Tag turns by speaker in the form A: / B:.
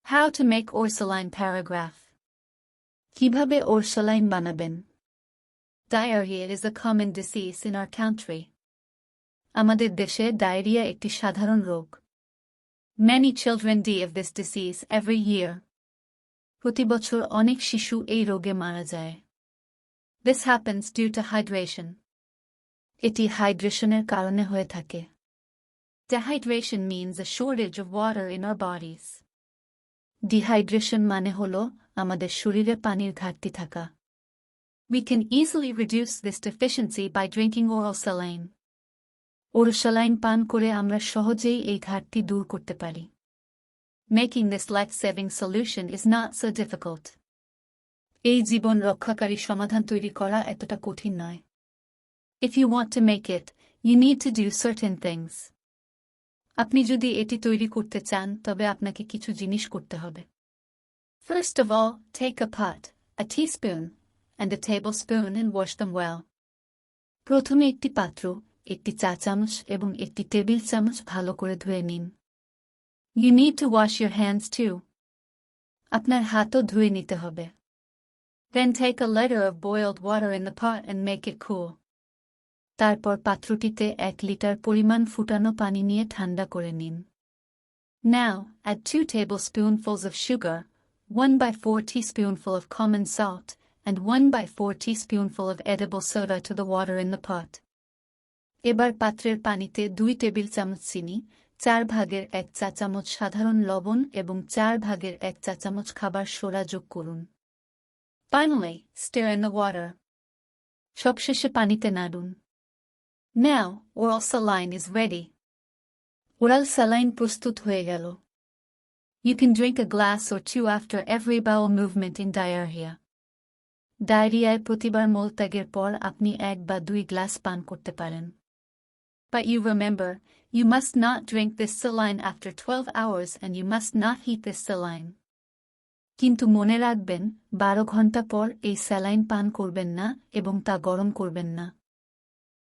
A: How to make Orsaline paragraph. কিভাবে Orsaline বানাবেন? Diarrhea is a common disease in our country. আমাদের দেশে diarrhoea একটি সাধারণ রোগ. Many children die of this disease every year. প্রতি বছর অনেক শিশু এই রোগে মারা যায়. This happens due to hydration. এটি হাইড্রেশনের কারণে হয়ে থাকে. Dehydration means a shortage of water in our bodies. Dehydration মানে হলো আমাদের শরীরে পানির ঘাটতি থাকা. We can easily reduce this deficiency by drinking Orsaline. Orsaline পান করে আমরা সহজেই এই ঘাটতি দূর করতে পারি. Making this life-saving solution is not so difficult. এই জীবন রক্ষাকারী সমাধান তৈরি করা এতটা কঠিন নয়. If you want to make it, you need to do certain things. আপনি যদি এটি তৈরি করতে চান তবে আপনাকে কিছু জিনিস করতে হবে. First of all, take a pot, a teaspoon, and a tablespoon and wash them well. প্রথমে একটি পাত্র, একটি চা চামচ এবং একটি টেবিল চামচ ভালো করে ধুয়ে নিন. You need to wash your hands too. আপনার হাতও ধুয়ে নিতে হবে. Then take a liter of boiled water in the pot and make it cool. তারপর পাত্রটিতে 1 লিটার পরিমাণ ফুটানো পানি নিয়ে ঠান্ডা করে নিন. Now, add 2 tablespoonfuls of sugar, 1/4 teaspoonful of common salt, and 1/4 teaspoonful of edible soda to the water in the pot. এবার পাত্রের পানিতে 2 টেবিল চামচ চিনি, 4 ভাগের 1 চা চামচ সাধারণ লবণ এবং 4 ভাগের 1 চা চামচ খাবার সোডা যোগ করুন. Finally, stir in the water. সবশেষে পানিতে নাড়ুন. Now, Orsaline is ready. Orsaline প্রস্তুত হয়ে গেল. You can drink a glass or 2 after every bowel movement in diarrhea. ডায়রিয়ায় প্রতিবার মলত্যাগের পর আপনি 1 বা 2 গ্লাস পান করতে পারেন. But you remember, you must not drink this saline after 12 hours and you must not heat this saline. কিন্তু মনে রাখবেন 12 ঘন্টা পর এই স্যালাইন পান করবেন না এবং তা গরম করবেন না.